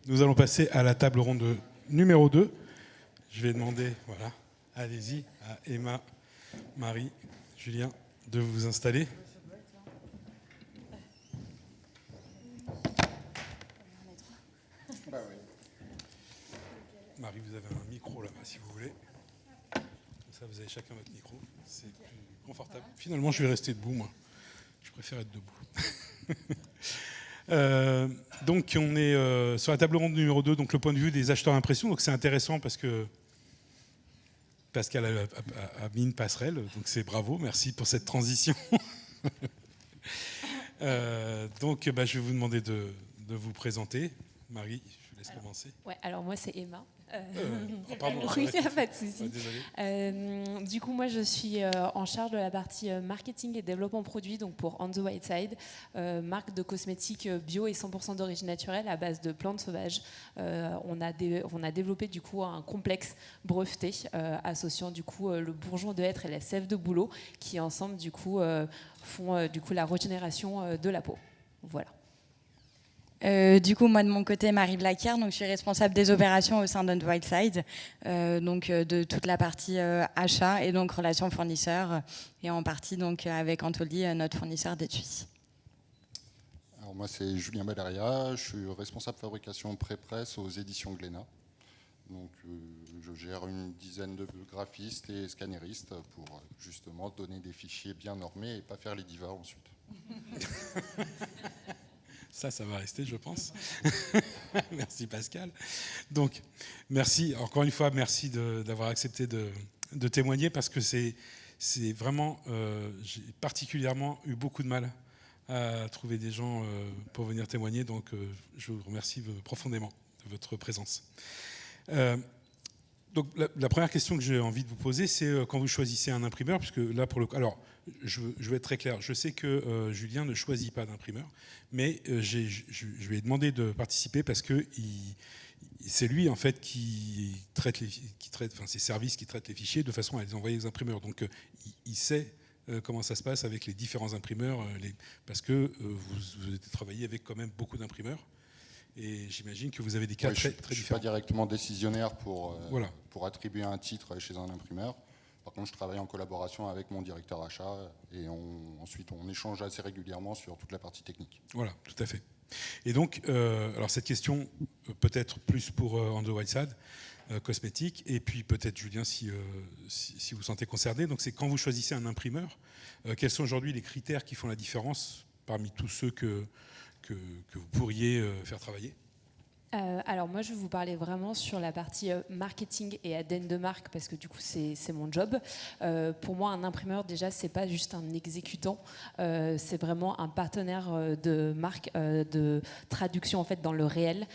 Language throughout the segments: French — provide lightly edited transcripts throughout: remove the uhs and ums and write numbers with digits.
nous allons passer à la table ronde numéro 2. Je vais demander, voilà, allez-y, à Emma, Marie, Julien, de vous installer. Marie, vous avez un micro là-bas si vous voulez. Comme ça, vous avez chacun votre micro. C'est plus confortable. Finalement, je vais rester debout, moi. Je préfère être debout. Donc, on est sur la table ronde numéro 2, donc le point de vue des acheteurs d'impression. Donc, c'est intéressant parce que Pascal a mis une passerelle. Donc, c'est bravo. Merci pour cette transition. Donc, je vais vous demander de vous présenter. Marie, je vous laisse commencer. Ouais, alors moi, c'est Emma. Pardon, oui, il n'y a pas de souci. Désolé. Du coup, moi, je suis en charge de la partie marketing et développement produit, donc pour On the White Side, marque de cosmétiques bio et 100% d'origine naturelle à base de plantes sauvages. On a développé du coup un complexe breveté associant du coup le bourgeon de hêtre et la sève de bouleau, qui ensemble du coup font du coup la régénération de la peau. Voilà. Du coup, moi de mon côté, Marie Blaquière, donc je suis responsable des opérations au sein d'On the White Side, donc de toute la partie achat et donc relations fournisseurs, et en partie donc avec Anthony, notre fournisseur d'étuis. Alors moi c'est Julien Ballaria, je suis responsable fabrication pré-presse aux éditions Glénat. Donc je gère une dizaine de graphistes et scanneristes pour justement donner des fichiers bien normés et pas faire les divas ensuite. Ça va rester, je pense. Merci Pascal. Donc, merci, encore une fois, merci d'avoir accepté de témoigner parce que c'est vraiment, j'ai particulièrement eu beaucoup de mal à trouver des gens pour venir témoigner, donc je vous remercie profondément de votre présence. Donc, la première question que j'ai envie de vous poser, c'est quand vous choisissez un imprimeur, puisque là, pour le coup, alors, je vais être très clair. Je sais que Julien ne choisit pas d'imprimeur, mais je lui ai demandé de participer parce que c'est lui, en fait, qui traite enfin, c'est services qui traitent les fichiers de façon à les envoyer aux imprimeurs. Donc, il sait comment ça se passe avec les différents imprimeurs, parce que vous avez travaillé avec quand même beaucoup d'imprimeurs. Et j'imagine que vous avez des cas très différents. Je ne suis pas directement décisionnaire voilà. pour attribuer un titre chez un imprimeur. Par contre, je travaille en collaboration avec mon directeur achat et ensuite on échange assez régulièrement sur toute la partie technique. Voilà, tout à fait. Et donc, alors cette question peut-être plus pour On the White Side, cosmétique, et puis peut-être Julien si vous vous sentez concerné. Donc c'est quand vous choisissez un imprimeur, quels sont aujourd'hui les critères qui font la différence parmi tous ceux que vous pourriez faire travailler? Alors moi je vais vous parler vraiment sur la partie marketing et ADN de marque parce que du coup c'est mon job. Pour moi un imprimeur déjà c'est pas juste un exécutant, c'est vraiment un partenaire de marque, de traduction en fait dans le réel,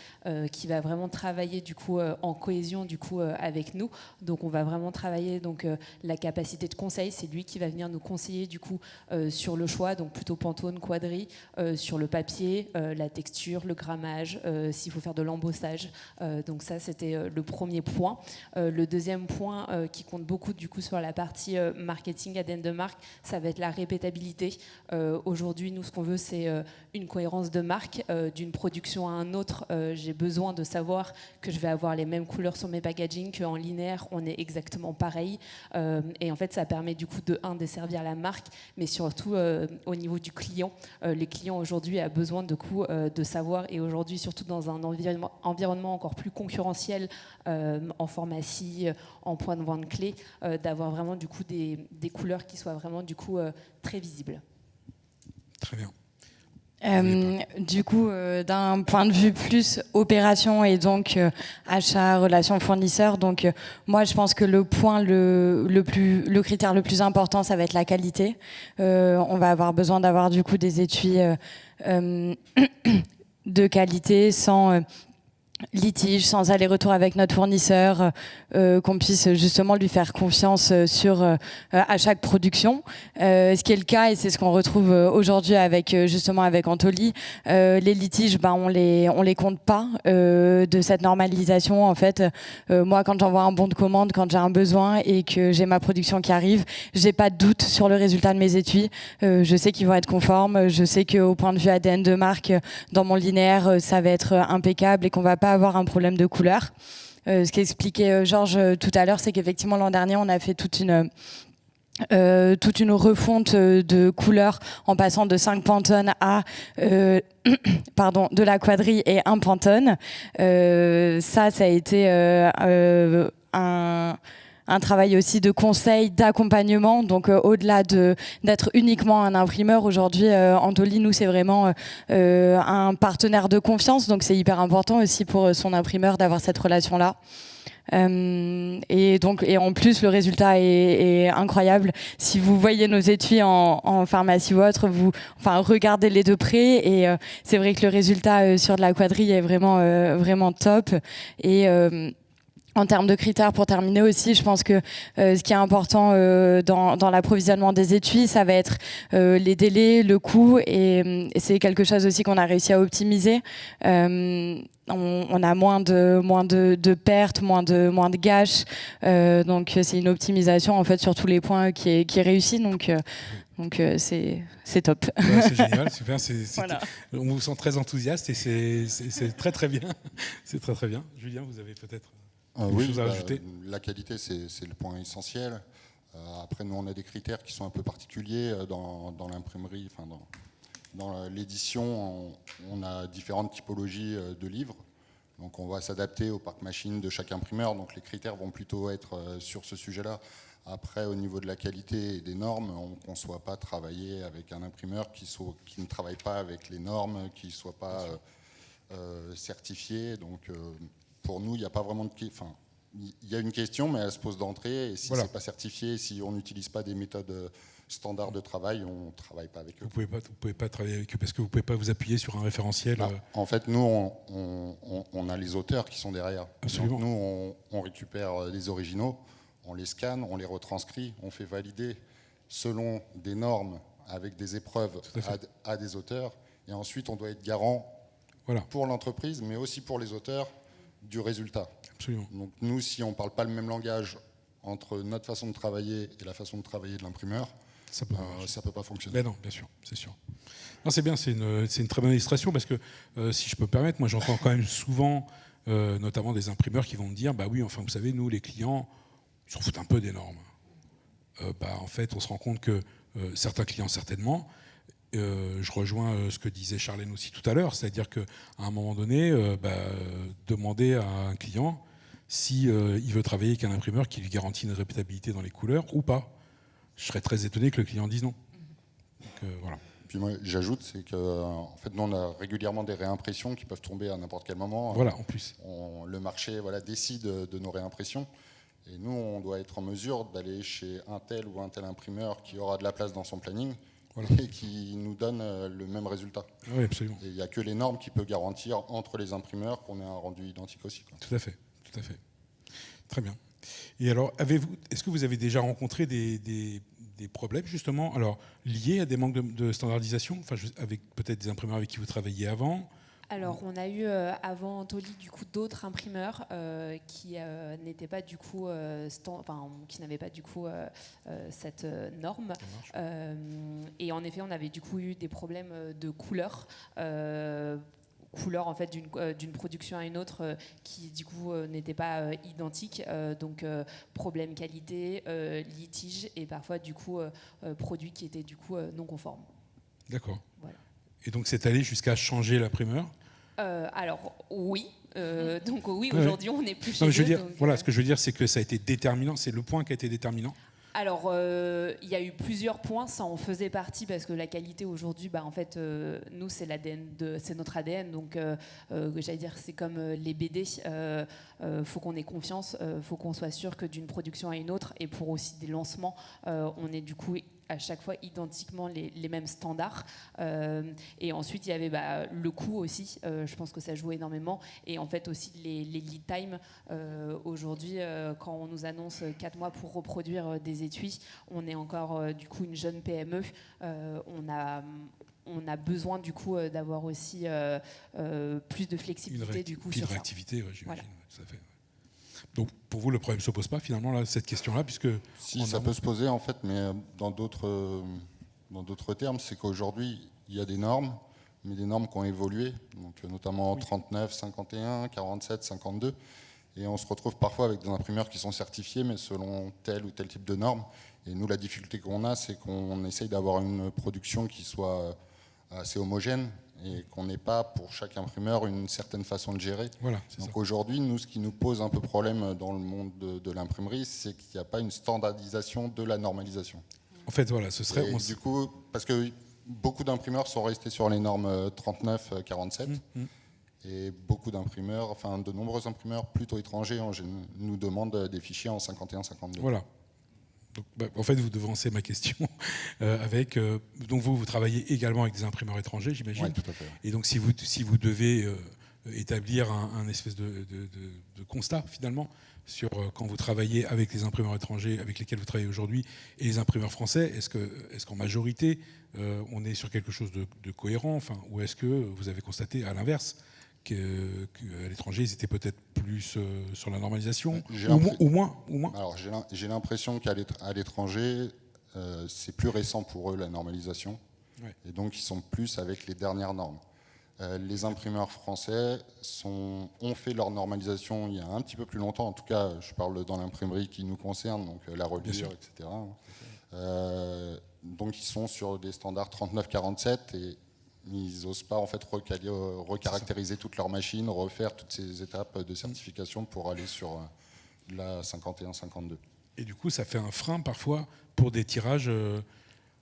qui va vraiment travailler du coup en cohésion du coup avec nous. Donc on va vraiment travailler donc la capacité de conseil, c'est lui qui va venir nous conseiller du coup sur le choix, donc plutôt Pantone, Quadri, sur le papier, la texture, le grammage, s'il faut faire de l'embossage. Donc ça, c'était le premier point. Le deuxième point qui compte beaucoup du coup sur la partie marketing, ADN de marque, ça va être la répétabilité. Aujourd'hui, nous, ce qu'on veut, c'est une cohérence de marque. D'une production à un autre, j'ai besoin de savoir que je vais avoir les mêmes couleurs sur mes packaging, qu'en linéaire, on est exactement pareil. Et en fait, ça permet du coup de desservir la marque, mais surtout au niveau du client. Les clients aujourd'hui ont besoin de savoir, et aujourd'hui, surtout dans un environnement encore plus concurrentiel en pharmacie, en point de vente clé, d'avoir vraiment du coup des couleurs qui soient vraiment du coup très visibles. Très bien. Du coup, d'un point de vue plus opération et donc achat, relations fournisseurs, donc moi je pense que le critère le plus important, ça va être la qualité. On va avoir besoin d'avoir du coup des étuis de qualité sans litige, sans aller-retour avec notre fournisseur, qu'on puisse justement lui faire confiance à chaque production. Ce qui est le cas, et c'est ce qu'on retrouve aujourd'hui avec Anthony, les litiges, on les compte pas de cette normalisation. En fait, moi, quand j'envoie un bon de commande, quand j'ai un besoin et que j'ai ma production qui arrive, j'ai pas de doute sur le résultat de mes étuis. Je sais qu'ils vont être conformes. Je sais qu'au point de vue ADN de marque, dans mon linéaire, ça va être impeccable et qu'on va pas avoir un problème de couleur. Ce qu'expliquait Georges tout à l'heure, c'est qu'effectivement l'an dernier, on a fait toute une refonte de couleurs en passant de 5 Pantone à de la quadrille et un Pantone. Ça a été un travail aussi de conseil, d'accompagnement. Donc au-delà d'être uniquement un imprimeur, aujourd'hui Antoli, nous, c'est vraiment un partenaire de confiance. Donc c'est hyper important aussi pour son imprimeur d'avoir cette relation-là. Et en plus le résultat est incroyable. Si vous voyez nos étuis en pharmacie ou autre, regardez-les de près, et c'est vrai que le résultat sur de la quadrille est vraiment top. Et en termes de critères, pour terminer aussi, je pense que ce qui est important dans l'approvisionnement des étuis, ça va être les délais, le coût, et c'est quelque chose aussi qu'on a réussi à optimiser. On a moins de pertes, moins de gâches, donc c'est une optimisation en fait sur tous les points qui est réussie. Donc c'est top. Ouais, c'est génial, super. Voilà. On vous sent très enthousiaste et c'est très très bien. C'est très très bien. Julien, vous avez peut-être quelque chose à rajouter? La qualité, c'est le point essentiel. Après, nous, on a des critères qui sont un peu particuliers dans l'imprimerie, dans l'édition. On a différentes typologies de livres. Donc, on va s'adapter au parc machine de chaque imprimeur. Donc, les critères vont plutôt être sur ce sujet-là. Après, au niveau de la qualité et des normes, on ne conçoit pas travailler avec un imprimeur qui ne travaille pas avec les normes, qui ne soit pas certifié. Donc, pour nous, il n'y a pas vraiment de... il y a une question, mais elle se pose d'entrée. Et si ce n'est pas certifié, si on n'utilise pas des méthodes standards de travail, on ne travaille pas avec eux. Vous pouvez pas travailler avec eux parce que vous ne pouvez pas vous appuyer sur un référentiel. En fait, nous, on a les auteurs qui sont derrière. Absolument. Donc, nous, on récupère les originaux, on les scanne, on les retranscrit, on fait valider selon des normes avec des épreuves à des auteurs. Et ensuite, on doit être garant pour l'entreprise, mais aussi pour les auteurs, du résultat. Absolument. Donc nous, si on ne parle pas le même langage entre notre façon de travailler et la façon de travailler de l'imprimeur, ça peut pas fonctionner. Ben non, bien sûr, c'est sûr. Non, c'est bien, c'est une très bonne illustration parce que, si je peux me permettre, moi j'entends quand même souvent, notamment des imprimeurs qui vont me dire, bah oui, enfin vous savez, nous les clients, ils s'en foutent un peu des normes. En fait, on se rend compte que certains clients, certainement, je rejoins ce que disait Charlène aussi tout à l'heure, c'est-à-dire qu'à un moment donné, demander à un client si il veut travailler avec un imprimeur qui lui garantit une répétabilité dans les couleurs ou pas. Je serais très étonné que le client dise non. Donc, voilà. Puis moi, j'ajoute, c'est qu'en fait, nous, on a régulièrement des réimpressions qui peuvent tomber à n'importe quel moment. Voilà, en plus. Le marché décide de nos réimpressions. Et nous, on doit être en mesure d'aller chez un tel ou un tel imprimeur qui aura de la place dans son planning et qui nous donne le même résultat. Oui, absolument. Et il n'y a que les normes qui peuvent garantir entre les imprimeurs qu'on ait un rendu identique aussi. Tout à fait, tout à fait. Très bien. Et alors, est-ce que vous avez déjà rencontré des problèmes justement, alors liés à des manques de standardisation, avec peut-être des imprimeurs avec qui vous travailliez avant? Alors, on a eu avant Antoli du coup d'autres imprimeurs qui n'étaient pas du coup qui n'avaient pas du coup cette norme. Et en effet, on avait du coup eu des problèmes de couleur. Couleur en fait d'une production à une autre qui du coup n'était pas identique, donc problème qualité, litige et parfois du coup produits qui étaient du coup non conformes. D'accord. Voilà. Et donc c'est allé jusqu'à changer l'imprimeur? Alors oui, donc oui, aujourd'hui on n'est plus chez eux. Ce que je veux dire, c'est que ça a été déterminant, c'est le point qui a été déterminant. Alors, il y a eu plusieurs points, ça en faisait partie parce que la qualité aujourd'hui, en fait, nous c'est c'est notre ADN, donc j'allais dire c'est comme les BD, faut qu'on ait confiance, faut qu'on soit sûr que d'une production à une autre, et pour aussi des lancements, on est du coup à chaque fois identiquement les mêmes standards. Et ensuite, il y avait le coût aussi. Je pense que ça joue énormément. Et en fait aussi les lead time. Aujourd'hui, quand on nous annonce 4 mois pour reproduire des étuis, on est encore du coup une jeune PME. On a besoin du coup d'avoir aussi plus de flexibilité du coup sur ça. Réactivité, j'imagine. Voilà. Tout à fait. Donc pour vous, le problème ne se pose pas finalement là, cette question-là, puisque... Si, ça peut se poser en fait, mais dans d'autres termes, c'est qu'aujourd'hui, il y a des normes, mais des normes qui ont évolué, donc notamment 39, 51, 47, 52. Et on se retrouve parfois avec des imprimeurs qui sont certifiés, mais selon tel ou tel type de normes. Et nous, la difficulté qu'on a, c'est qu'on essaye d'avoir une production qui soit assez homogène et qu'on n'ait pas pour chaque imprimeur une certaine façon de gérer. Voilà, donc aujourd'hui, nous, ce qui nous pose un peu problème dans le monde de l'imprimerie, c'est qu'il n'y a pas une standardisation de la normalisation. En fait, voilà, ce serait... Et du coup, parce que beaucoup d'imprimeurs sont restés sur les normes 39, 47, et beaucoup d'imprimeurs, enfin de nombreux imprimeurs plutôt étrangers, nous demandent des fichiers en 51, 52. Voilà. Donc, en fait, vous devancez ma question avec. Donc, vous travaillez également avec des imprimeurs étrangers, j'imagine. Oui, tout à fait. Et donc, si vous devez établir un espèce de constat, finalement, sur quand vous travaillez avec les imprimeurs étrangers avec lesquels vous travaillez aujourd'hui et les imprimeurs français, est-ce qu'en majorité, on est sur quelque chose de cohérent, enfin, ou est-ce que vous avez constaté, à l'inverse, qu'à l'étranger, ils étaient peut-être plus sur la normalisation, ou moins. Alors, j'ai l'impression qu'à l'étranger, c'est plus récent pour eux, la normalisation. Ouais. Et donc, ils sont plus avec les dernières normes. Les imprimeurs français ont fait leur normalisation il y a un petit peu plus longtemps. En tout cas, je parle dans l'imprimerie qui nous concerne, donc la reliure, etc. Donc, ils sont sur des standards 39-47 et ils n'osent pas en fait recaractériser toute leur machine, refaire toutes ces étapes de certification pour aller sur la 51-52. Et du coup, ça fait un frein parfois pour des tirages.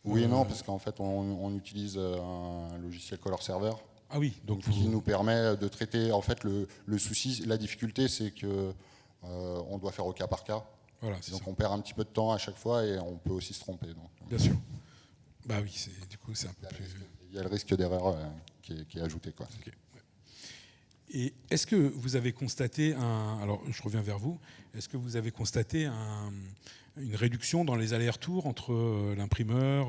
Oui et non, parce qu'en fait, on utilise un logiciel Color Server. Ah oui, donc qui nous permet de traiter. En fait, le souci, la difficulté, c'est que on doit faire au cas par cas. Voilà, donc on perd un petit peu de temps à chaque fois et on peut aussi se tromper. Donc. Bien sûr. Bah oui, du coup, c'est un peu plus. Il y a le risque d'erreur qui est ajouté, quoi. Okay. Et est-ce que vous avez constaté alors je reviens vers vous, est-ce que vous avez constaté une réduction dans les allers-retours entre l'imprimeur,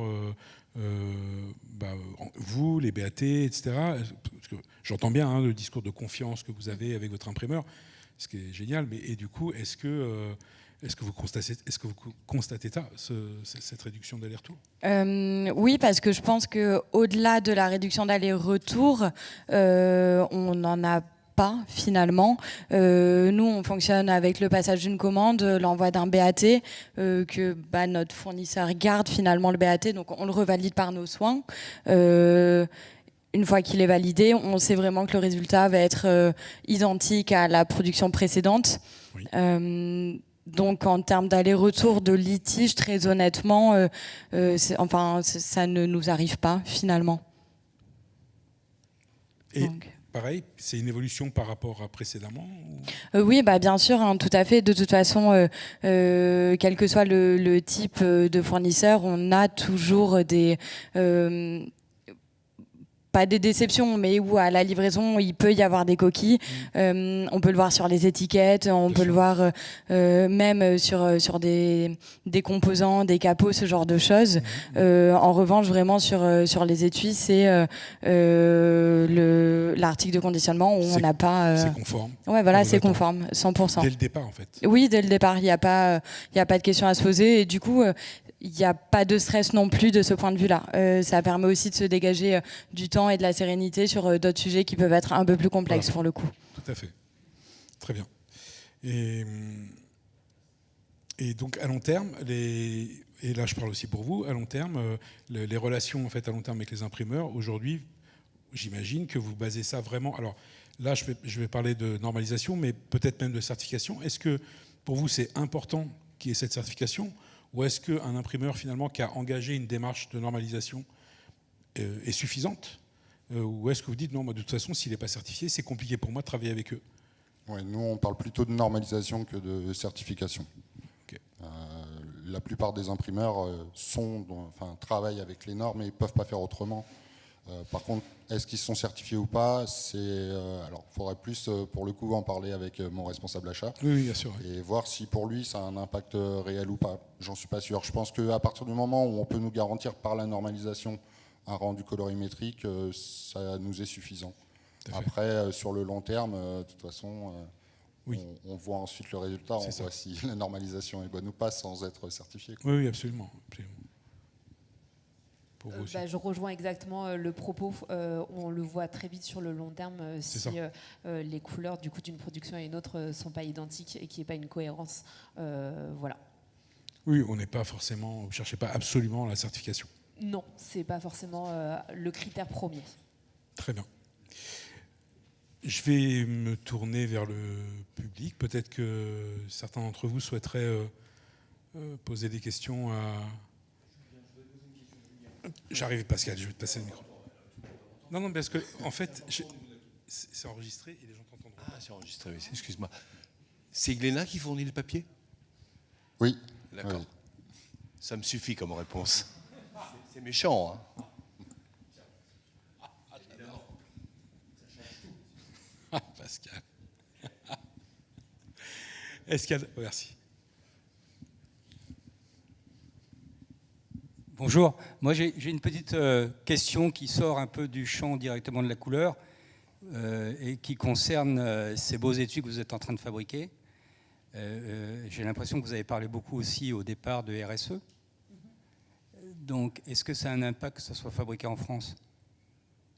vous, les BAT, etc. Parce que j'entends bien le discours de confiance que vous avez avec votre imprimeur, ce qui est génial, mais et du coup, est-ce que vous constatez cette réduction d'aller-retour ? Oui, parce que je pense qu'au-delà de la réduction d'aller-retour, on n'en a pas finalement. Nous, on fonctionne avec le passage d'une commande, l'envoi d'un BAT, que notre fournisseur garde finalement le BAT, donc on le revalide par nos soins. Une fois qu'il est validé, on sait vraiment que le résultat va être identique à la production précédente. Oui. Donc en termes d'aller-retour de litige, très honnêtement, ça ne nous arrive pas finalement. Et pareil, c'est une évolution par rapport à précédemment Oui, bien sûr, tout à fait. De toute façon, quel que soit le type de fournisseur, on a toujours des... pas des déceptions, mais où à la livraison, il peut y avoir des coquilles. On peut le voir sur les étiquettes, on peut le voir même sur des composants, des capots, ce genre de choses. En revanche, vraiment sur les étuis, c'est l'article de conditionnement où on n'a pas... C'est conforme. Ouais, voilà, c'est conforme, 100%. Dès le départ, en fait. Oui, dès le départ, il n'y a pas de question à se poser. Et du coup... il n'y a pas de stress non plus de ce point de vue-là. Ça permet aussi de se dégager du temps et de la sérénité sur d'autres sujets qui peuvent être un peu plus complexes pour le coup. Tout à fait. Très bien. Et donc à long terme, et là je parle aussi pour vous, à long terme, les relations en fait à long terme avec les imprimeurs, aujourd'hui, j'imagine que vous basez ça vraiment... Alors là, je vais parler de normalisation, mais peut-être même de certification. Est-ce que pour vous, c'est important qu'il y ait cette certification ? Ou est-ce qu'un imprimeur, finalement, qui a engagé une démarche de normalisation est suffisante ? Ou est-ce que vous dites, non, moi, de toute façon, s'il n'est pas certifié, c'est compliqué pour moi de travailler avec eux ? Ouais, nous, on parle plutôt de normalisation que de certification. Okay. La plupart des imprimeurs travaillent avec les normes et ils ne peuvent pas faire autrement. Par contre, est-ce qu'ils sont certifiés ou pas ? Alors, il faudrait plus, pour le coup, en parler avec mon responsable achat. Oui, bien sûr. Et voir si pour lui, ça a un impact réel ou pas. J'en suis pas sûr. Je pense qu'à partir du moment où on peut nous garantir par la normalisation un rendu colorimétrique, ça nous est suffisant. Après, sur le long terme, de toute façon, on voit ensuite le résultat. On voit si la normalisation est bonne ou pas sans être certifié. Oui, absolument. pour vous aussi. Je rejoins exactement le propos. On le voit très vite sur le long terme si les couleurs du coup d'une production à une autre sont pas identiques et qu'il n'y ait pas une cohérence. Voilà. Oui, on n'est pas forcément, vous cherchez pas absolument la certification. Non, c'est pas forcément le critère premier. Très bien. Je vais me tourner vers le public. Peut-être que certains d'entre vous souhaiteraient poser des questions à... J'arrive, Pascal, je vais te passer le micro. Non, parce que, en fait, c'est enregistré et les gens t'entendront. Ah, c'est enregistré, oui, excuse-moi. C'est Glénat qui fournit le papier? Oui. D'accord. Oui. Ça me suffit comme réponse. C'est méchant, hein. Pascal. Est-ce qu'il y a... Merci. Bonjour, moi j'ai une petite question qui sort un peu du champ directement de la couleur et qui concerne ces beaux étuis que vous êtes en train de fabriquer. J'ai l'impression que vous avez parlé beaucoup aussi au départ de RSE. Donc est-ce que ça a un impact que ça soit fabriqué en France ?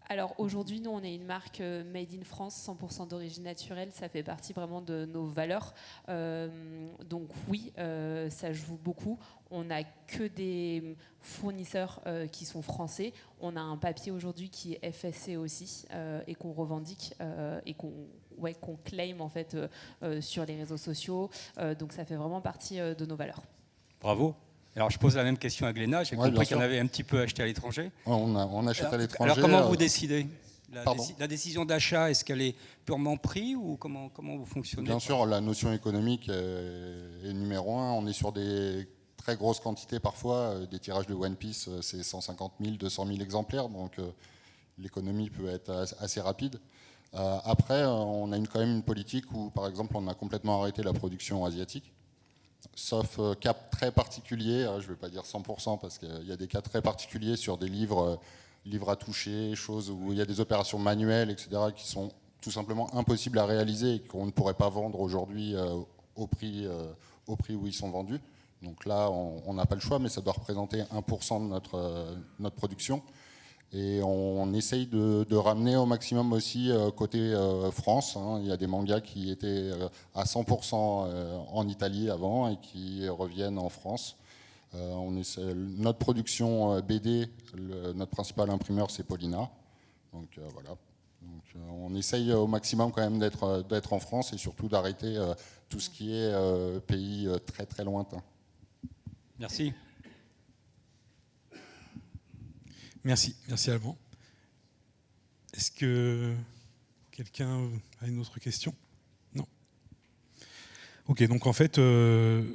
Alors aujourd'hui, nous, on est une marque made in France, 100% d'origine naturelle. Ça fait partie vraiment de nos valeurs. Donc oui, ça joue beaucoup. On n'a que des fournisseurs qui sont français. On a un papier aujourd'hui qui est FSC aussi et qu'on revendique et qu'on claim en fait sur les réseaux sociaux. Donc ça fait vraiment partie de nos valeurs. Bravo. Alors je pose la même question à Glénat. J'ai compris qu'il y en avait un petit peu acheté à l'étranger. On achète à l'étranger. Alors comment vous décidez la décision d'achat, est-ce qu'elle est purement prix ou comment vous fonctionnez? Bien sûr, la notion économique est numéro un. On est sur des très grosses quantités parfois. Des tirages de One Piece, c'est 150 000, 200 000 exemplaires. Donc l'économie peut être assez rapide. Après, on a quand même une politique où, par exemple, on a complètement arrêté la production asiatique. Sauf cas très particuliers, je ne vais pas dire 100% parce qu'il y a des cas très particuliers sur des livres à toucher, choses où il y a des opérations manuelles, etc., qui sont tout simplement impossibles à réaliser et qu'on ne pourrait pas vendre aujourd'hui au prix où ils sont vendus. Donc là, on n'a pas le choix, mais ça doit représenter 1% de notre production. Et on essaye de ramener au maximum aussi côté France. Il y a des mangas qui étaient à 100% en Italie avant et qui reviennent en France. Notre production BD, notre principal imprimeur, c'est Paulina. Donc voilà. Donc, on essaye au maximum quand même d'être en France et surtout d'arrêter tout ce qui est pays très très lointain. Merci. Merci Alban. Est-ce que quelqu'un a une autre question? Non. Ok, donc en fait, on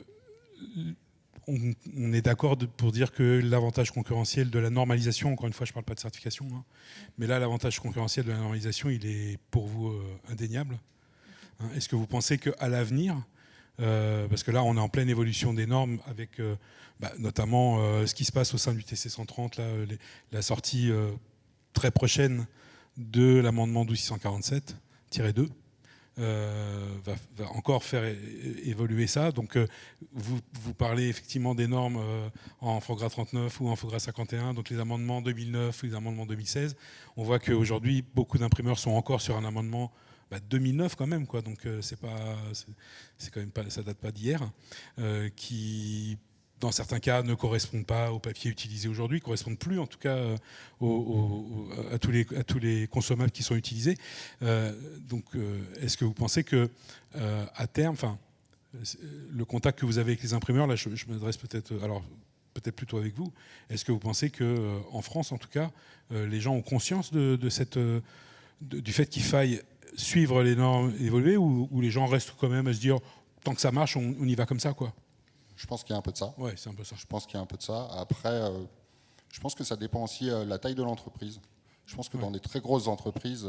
est d'accord pour dire que l'avantage concurrentiel de la normalisation, encore une fois, je ne parle pas de certification, mais là, l'avantage concurrentiel de la normalisation, il est pour vous indéniable. Est-ce que vous pensez qu'à l'avenir, parce que là, on est en pleine évolution des normes avec notamment ce qui se passe au sein du TC 130, là, la sortie très prochaine de l'amendement 12647-2 va encore faire évoluer ça. Donc vous parlez effectivement des normes en FOGRA 39 ou en FOGRA 51, donc les amendements 2009 ou les amendements 2016. On voit qu'aujourd'hui, beaucoup d'imprimeurs sont encore sur un amendement 2009 quand même, quoi. Donc c'est quand même pas, ça date pas d'hier, qui dans certains cas ne correspondent pas au papier utilisé aujourd'hui, correspondent plus en tout cas à tous les consommables qui sont utilisés. Donc est-ce que vous pensez que à terme, le contact que vous avez avec les imprimeurs, là je m'adresse peut-être plutôt avec vous, est-ce que vous pensez que en France en tout cas, les gens ont conscience du fait qu'il faille suivre les normes évoluées, ou les gens restent quand même à se dire tant que ça marche, on y va comme ça, quoi? Je pense qu'il y a un peu de ça. Ouais, c'est un peu ça. Je pense qu'il y a un peu de ça. Après, je pense que ça dépend aussi de la taille de l'entreprise. Je pense que dans des très grosses entreprises,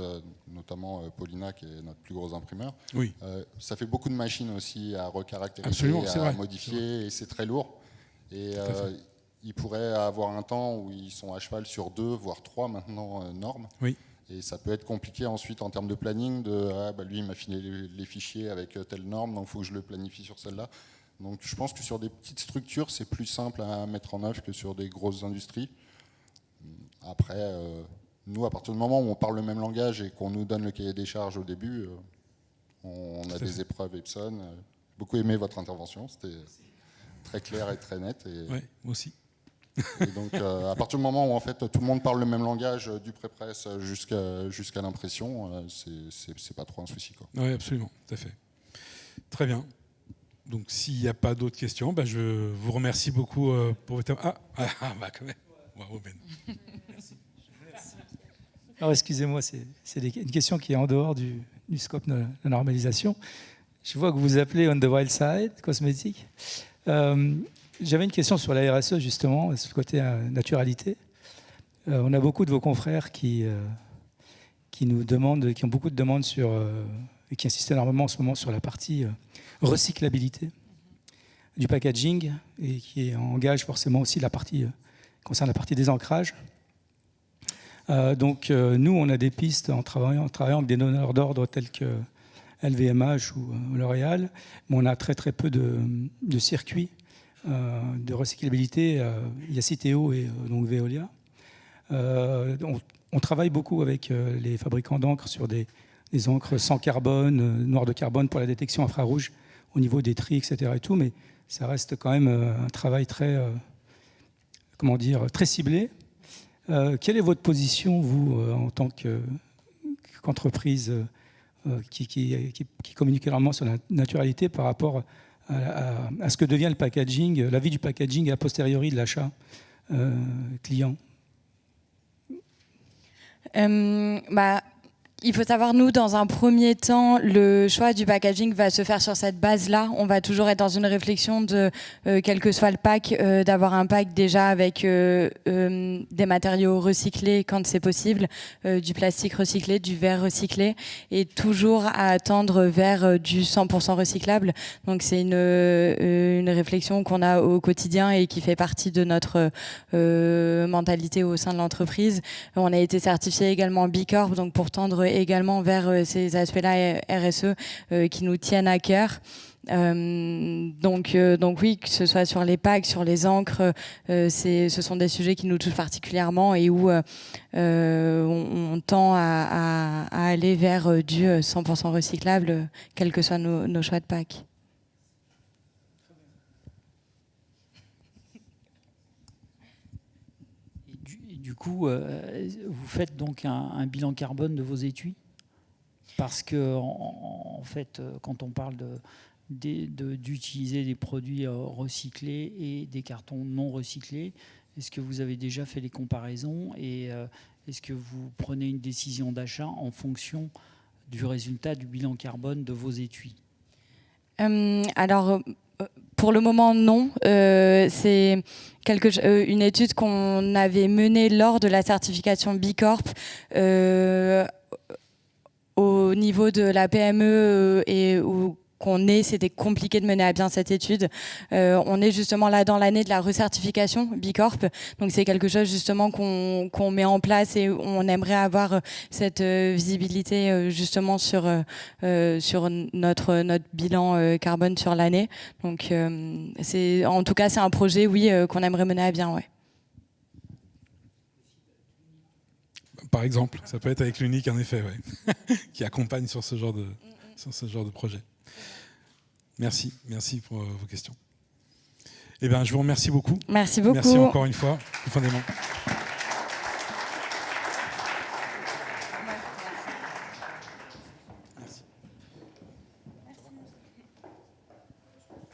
notamment Paulina, qui est notre plus gros imprimeur, oui. Ça fait beaucoup de machines aussi à recaractériser, absolument, à modifier, et c'est très lourd. Et ils pourraient avoir un temps où ils sont à cheval sur 2, voire 3 maintenant normes. Oui. Et ça peut être compliqué ensuite en termes de planning, lui il m'a filé les fichiers avec telle norme, donc il faut que je le planifie sur celle-là. Donc je pense que sur des petites structures, c'est plus simple à mettre en œuvre que sur des grosses industries. Après, nous, à partir du moment où on parle le même langage et qu'on nous donne le cahier des charges au début, on a des épreuves Epson. J'ai beaucoup aimé votre intervention, c'était très clair et très net. Ouais, moi aussi. Et donc, à partir du moment où en fait, tout le monde parle le même langage, du pré-presse jusqu'à l'impression, c'est pas trop un souci, quoi. Oui, absolument, tout à fait. Très bien. Donc, s'il n'y a pas d'autres questions, bah, je vous remercie beaucoup pour votre... bah quand même. Bravo, Ben. Alors, excusez-moi, c'est une question qui est en dehors du scope de la normalisation. Je vois que vous appelez On the Wild Side, cosmétique. J'avais une question sur la RSE, justement, sur le côté naturalité. On a beaucoup de vos confrères qui nous demandent, qui ont beaucoup de demandes sur, et qui insistent énormément en ce moment sur la partie recyclabilité du packaging et qui engage forcément aussi la partie, concerne la partie des ancrages. Donc nous, on a des pistes en travaillant avec des donneurs d'ordre tels que LVMH ou L'Oréal, mais on a très très peu de circuits de recyclabilité. Il y a Citeo et donc Veolia. On travaille beaucoup avec les fabricants d'encre sur des encres sans carbone, noir de carbone pour la détection infrarouge au niveau des tris, etc. et tout, mais ça reste quand même un travail très, très ciblé. Quelle est votre position, vous, en tant qu'entreprise qui communique énormément sur la naturalité par rapport à ce que devient le packaging, la vie du packaging a posteriori de l'achat client? Il faut savoir, nous, dans un premier temps, le choix du packaging va se faire sur cette base-là. On va toujours être dans une réflexion de, quel que soit le pack, d'avoir un pack déjà avec des matériaux recyclés quand c'est possible, du plastique recyclé, du verre recyclé, et toujours à attendre vers du 100% recyclable. Donc c'est une réflexion qu'on a au quotidien et qui fait partie de notre mentalité au sein de l'entreprise. On a été certifié également B Corp, donc pour tendre également vers ces aspects-là RSE qui nous tiennent à cœur. Donc oui, que ce soit sur les packs, sur les encres, ce sont des sujets qui nous touchent particulièrement et où on tend à aller vers du 100% recyclable, quels que soient nos choix de packs. Du coup, vous faites donc un bilan carbone de vos étuis? Parce que, en fait, quand on parle d'utiliser des produits recyclés et des cartons non recyclés, est-ce que vous avez déjà fait les comparaisons et est-ce que vous prenez une décision d'achat en fonction du résultat du bilan carbone de vos étuis? Alors, pour le moment, non. C'est une étude qu'on avait menée lors de la certification B Corp au niveau de la PME et où c'était compliqué de mener à bien cette étude. On est justement là dans l'année de la recertification B Corp. Donc c'est quelque chose justement qu'on met en place et on aimerait avoir cette visibilité justement sur notre bilan carbone sur l'année. Donc en tout cas c'est un projet, oui, qu'on aimerait mener à bien, ouais. Par exemple, ça peut être avec l'Unique, en effet, ouais. Qui accompagne sur ce genre de projet. Merci pour vos questions. Eh bien, je vous remercie beaucoup. Merci beaucoup. Merci encore une fois, profondément.